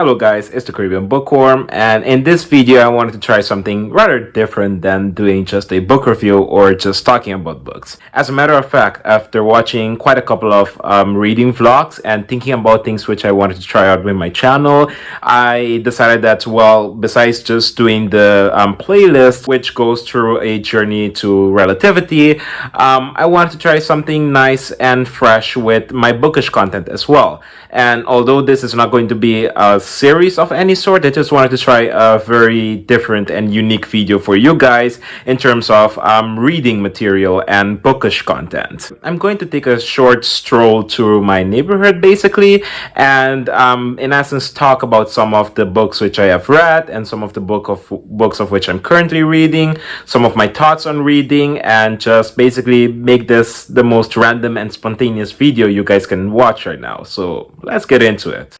Hello guys, it's the Caribbean Bookworm, and in this video I wanted to try something rather different than doing just a book review or just talking about books. As a matter of fact, after watching quite a couple of reading vlogs and thinking about things which I wanted to try out with my channel, I decided that, well, besides just doing the playlist which goes through a journey to relativity, I wanted to try something nice and fresh with my bookish content as well. And although this is not going to be a series of any sort, I just wanted to try a very different and unique video for you guys in terms of reading material and bookish content. I'm going to take a short stroll through my neighborhood basically, and in essence talk about some of the books which I have read and some of the books of which I'm currently reading, some of my thoughts on reading, and just basically make this the most random and spontaneous video you guys can watch right now. So let's get into it.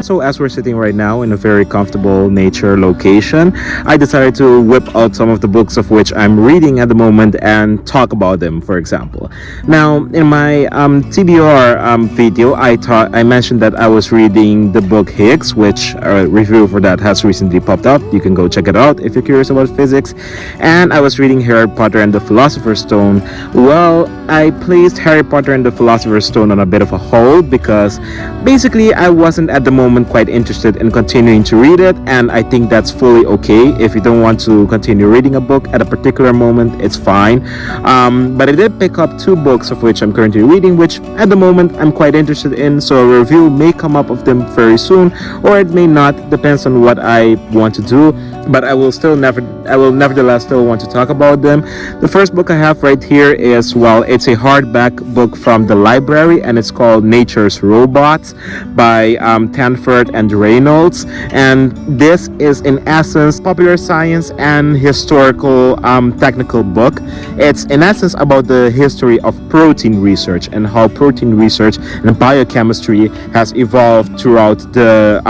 So as we're sitting right now in a very comfortable nature location, I decided to whip out some of the books of which I'm reading at the moment and talk about them, for example. Now, in my TBR video, I mentioned that I was reading the book Higgs, which a review for that has recently popped up. You can go check it out if you're curious about physics. And I was reading Harry Potter and the Philosopher's Stone. Well, I placed Harry Potter and the Philosopher's Stone on a bit of a hold because basically I wasn't at the moment quite interested in continuing to read it, and I think that's fully okay. If you don't want to continue reading a book at a particular moment, it's fine. But I did pick up two books of which I'm currently reading, which at the moment I'm quite interested in, so a review may come up of them very soon, or it may not, depends on what I want to do, but I will nevertheless still want to talk about them. The first book I have right here is, well, it's a hardback book from the library, and it's called Nature's Robots by Tanford and Reynolds, and this is in essence popular science and historical technical book. It's in essence about the history of protein research and how protein research and biochemistry has evolved throughout the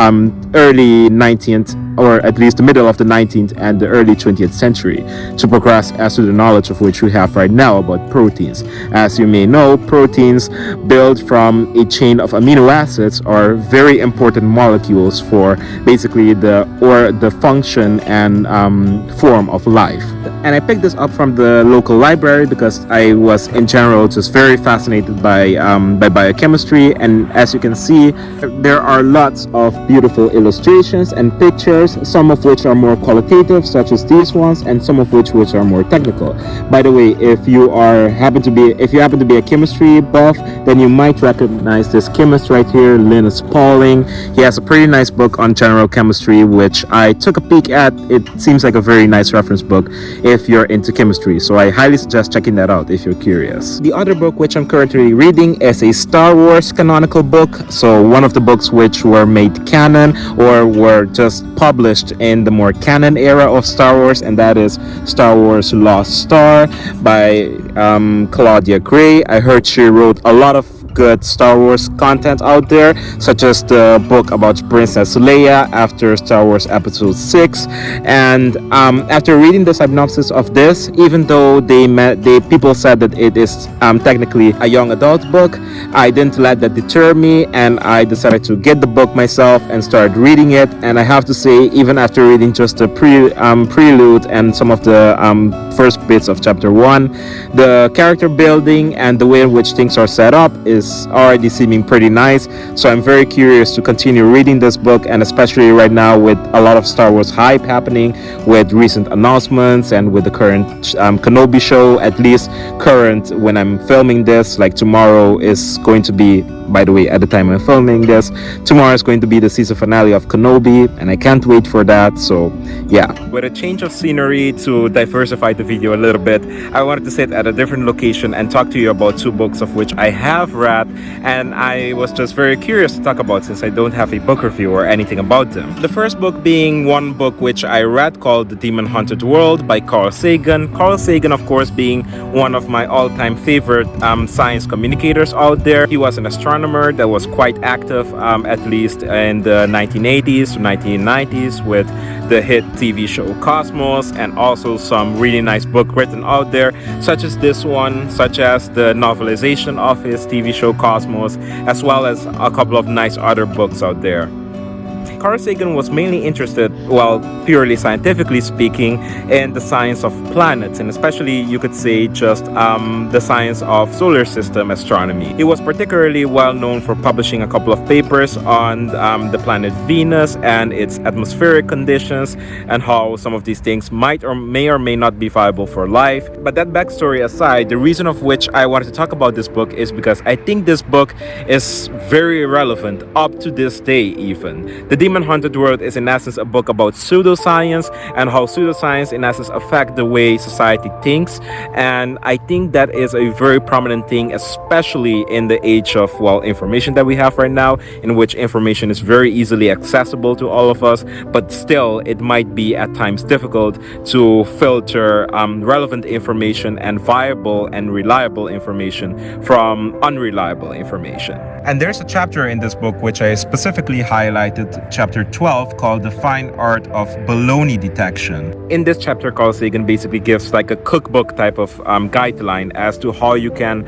early 19th, or at least the middle of the 19th and the early 20th century, to progress as to the knowledge of which we have right now about proteins. As you may know, proteins build from a chain of amino acids, are very important molecules for basically the function and form of life. And I picked this up from the local library because I was in general just very fascinated by biochemistry, and as you can see, there are lots of beautiful illustrations and pictures, some of which are more qualitative, such as these ones, and some of which are more technical. By the way, if you happen to be a chemistry buff, then you might recognize this chemist right here, Linus Pauling. He has a pretty nice book on general chemistry, which I took a peek at. It seems like a very nice reference book if you're into chemistry, so I highly suggest checking that out if you're curious. The other book which I'm currently reading is a Star Wars canonical book, so one of the books which were made canon or were just published in the more canon era of Star Wars, and that is Star Wars Lost Star by Claudia Gray. I heard she wrote a lot of good Star Wars content out there, such as the book about Princess Leia after Star Wars Episode 6. And after reading the synopsis of this, even though people said that it is technically a young adult book, I didn't let that deter me, and I decided to get the book myself and start reading it. And I have to say, even after reading just the prelude and some of the first bits of chapter 1, the character building and the way in which things are set up is already seeming pretty nice. So I'm very curious to continue reading this book, and especially right now with a lot of Star Wars hype happening with recent announcements and with the current Kenobi show, at least current when I'm filming this, like tomorrow is going to be by the way, at the time I'm filming this, tomorrow is going to be the season finale of Kenobi, and I can't wait for that. So yeah, with a change of scenery to diversify the video a little bit, I wanted to sit at a different location and talk to you about two books of which I have read, and I was just very curious to talk about since I don't have a book review or anything about them. The first book being one book which I read called The Demon Haunted World by Carl Sagan. Carl Sagan, of course, being one of my all-time favorite science communicators out there. He was an astronomer that was quite active, at least in the 1980s to 1990s, with the hit TV show Cosmos, and also some really nice book written out there, such as this one, such as the novelization of his TV show Cosmos, as well as a couple of nice other books out there. Carl Sagan was mainly interested, well, purely scientifically speaking, in the science of planets, and especially, you could say, just the science of solar system astronomy. He was particularly well known for publishing a couple of papers on the planet Venus and its atmospheric conditions, and how some of these things might or may not be viable for life. But that backstory aside, the reason of which I wanted to talk about this book is because I think this book is very relevant up to this day even. The Demon Haunted World is in essence a book about pseudoscience and how pseudoscience in essence affect the way society thinks, and I think that is a very prominent thing, especially in the age of, well, information that we have right now, in which information is very easily accessible to all of us, but still it might be at times difficult to filter relevant information and viable and reliable information from unreliable information. And there's a chapter in this book which I specifically highlighted, chapter 12, called The Fine Art of Baloney Detection. In this chapter, Carl Sagan basically gives like a cookbook type of guideline as to how you can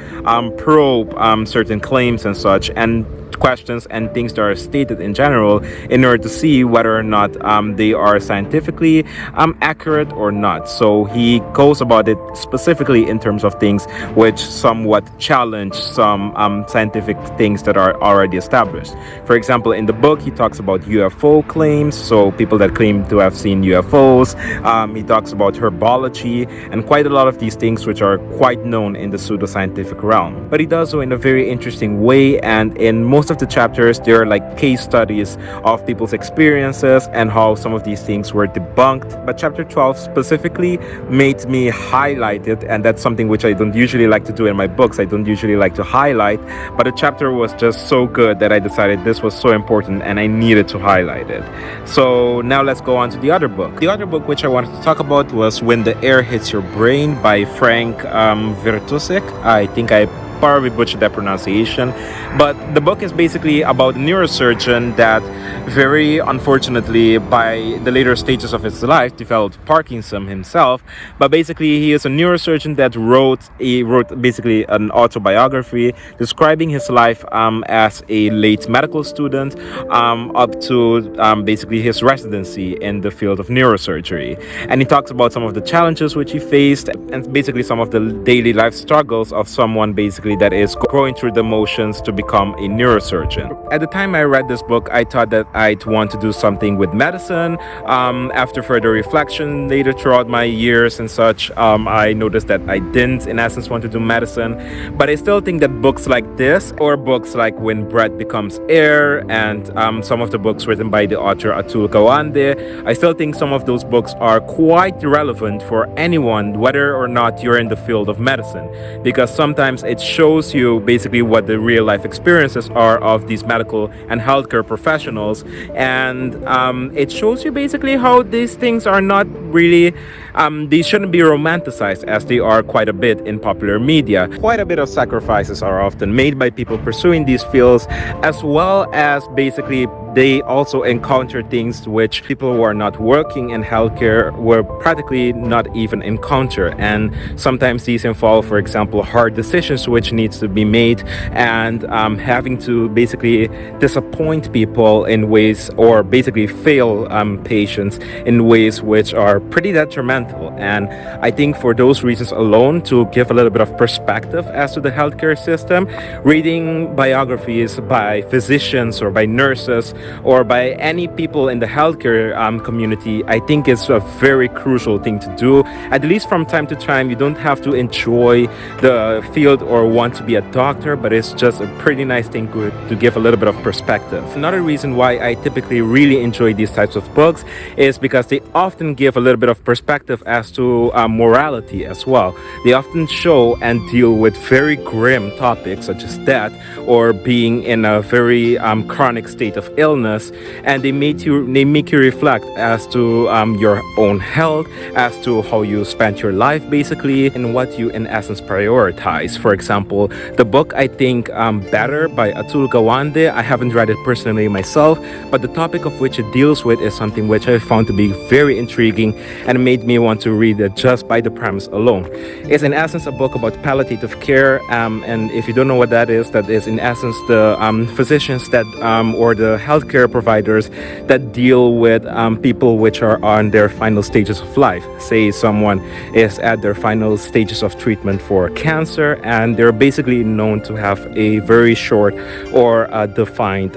probe certain claims and such, and questions and things that are stated in general, in order to see whether or not they are scientifically accurate or not. So he goes about it specifically in terms of things which somewhat challenge some scientific things that are already established. For example, in the book he talks about UFO claims, so people that claim to have seen UFOs. He talks about herbology and quite a lot of these things which are quite known in the pseudoscientific realm. But he does so in a very interesting way, and in most of the chapters there are like case studies of people's experiences and how some of these things were debunked. But chapter 12 specifically made me highlight it, and that's something which I don't usually like to do in my books. I don't usually like to highlight, but the chapter was just so good that I decided this was so important and I needed to highlight it. So now let's go on to the other book. The other book which I wanted to talk about was When the Air Hits Your Brain by Frank Wiertusek. I think I probably butchered that pronunciation, but the book is basically about a neurosurgeon that very unfortunately by the later stages of his life developed Parkinson himself. But basically he is a neurosurgeon that wrote basically an autobiography describing his life as a late medical student up to basically his residency in the field of neurosurgery, and he talks about some of the challenges which he faced and basically some of the daily life struggles of someone basically that is going through the motions to become a neurosurgeon. At the time I read this book, I thought that I'd want to do something with medicine. After further reflection later throughout my years and such, I noticed that I didn't in essence want to do medicine. But I still think that books like this, or books like When Bread Becomes Air, and some of the books written by the author Atul Gawande, I still think some of those books are quite relevant for anyone, whether or not you're in the field of medicine, because sometimes it shows you basically what the real life experiences are of these medical and healthcare professionals, and it shows you basically how these things are not really they shouldn't be romanticized as they are quite a bit in popular media. Quite a bit of sacrifices are often made by people pursuing these fields, as well as basically they also encounter things which people who are not working in healthcare will practically not even encounter, and sometimes these involve, for example, hard decisions which needs to be made, and having to basically disappoint people in ways, or basically fail patients in ways which are pretty detrimental. And I think for those reasons alone, to give a little bit of perspective as to the healthcare system, reading biographies by physicians or by nurses or by any people in the healthcare community, I think is a very crucial thing to do. At least from time to time, you don't have to enjoy the field or want to be a doctor, but it's just a pretty nice thing to give a little bit of perspective. Another reason why I typically really enjoy these types of books is because they often give a little bit of perspective as to morality as well. They often show and deal with very grim topics such as death or being in a very chronic state of illness, and they make you reflect as to your own health, as to how you spent your life basically, and what you in essence prioritize. For example, the book I think Better by Atul Gawande, I haven't read it personally myself, but the topic of which it deals with is something which I found to be very intriguing and made me want to read it just by the premise alone. It's in essence a book about palliative care, and if you don't know what that is in essence the physicians that or the healthcare providers that deal with people which are on their final stages of life. Say someone is at their final stages of treatment for cancer, and they're basically known to have a very short or defined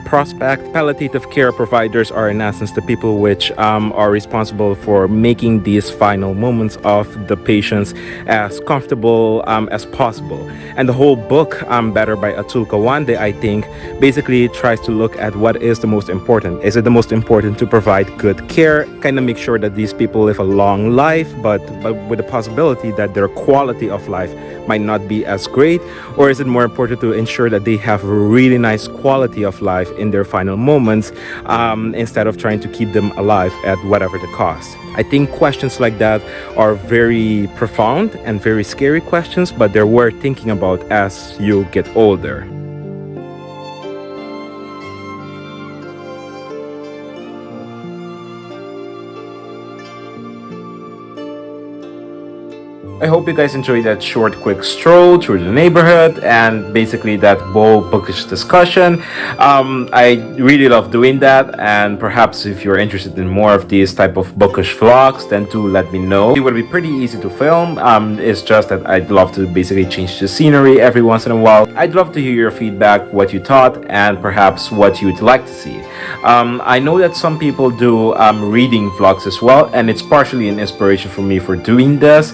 prospect. Palliative care providers are in essence the people which are responsible for making these final moments of the patients as comfortable as possible. And the whole book, Better by Atul Gawande, I think basically tries to look at what is the most important. Is it the most important to provide good care, kind of make sure that these people live a long life, but with the possibility that their quality of life might not be as great? Or is it more important to ensure that they have a really nice quality of life in their final moments, instead of trying to keep them alive at whatever the cost? I think questions like that are very profound and very scary questions, but they're worth thinking about as you get older. I hope you guys enjoyed that short, quick stroll through the neighborhood and basically that bold bookish discussion. I really love doing that, and perhaps if you're interested in more of these type of bookish vlogs, then do let me know. It would be pretty easy to film. It's just that I'd love to basically change the scenery every once in a while. I'd love to hear your feedback, what you thought, and perhaps what you'd like to see. I know that some people do reading vlogs as well, and it's partially an inspiration for me for doing this.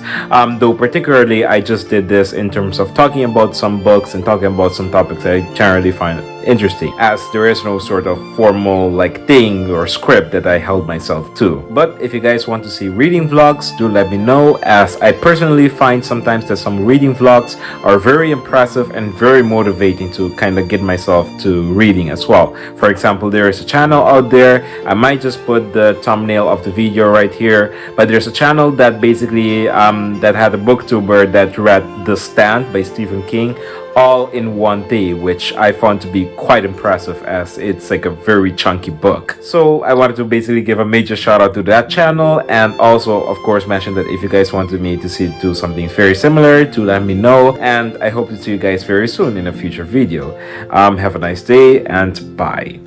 Though particularly I just did this in terms of talking about some books and talking about some topics that I generally find interesting, as there is no sort of formal thing or script that I held myself to. But if you guys want to see reading vlogs, do let me know, as I personally find sometimes that some reading vlogs are very impressive and very motivating to kind of get myself to reading as well. For example, there is a channel out there, I might just put the thumbnail of the video right here, but there's a channel that basically that had a booktuber that read The Stand by Stephen King all in one day, which I found to be quite impressive, as it's like a very chunky book. So I wanted to basically give a major shout out to that channel, and also of course mention that if you guys wanted me to do something very similar, to let me know, and I hope to see you guys very soon in a future video. Have a nice day and bye.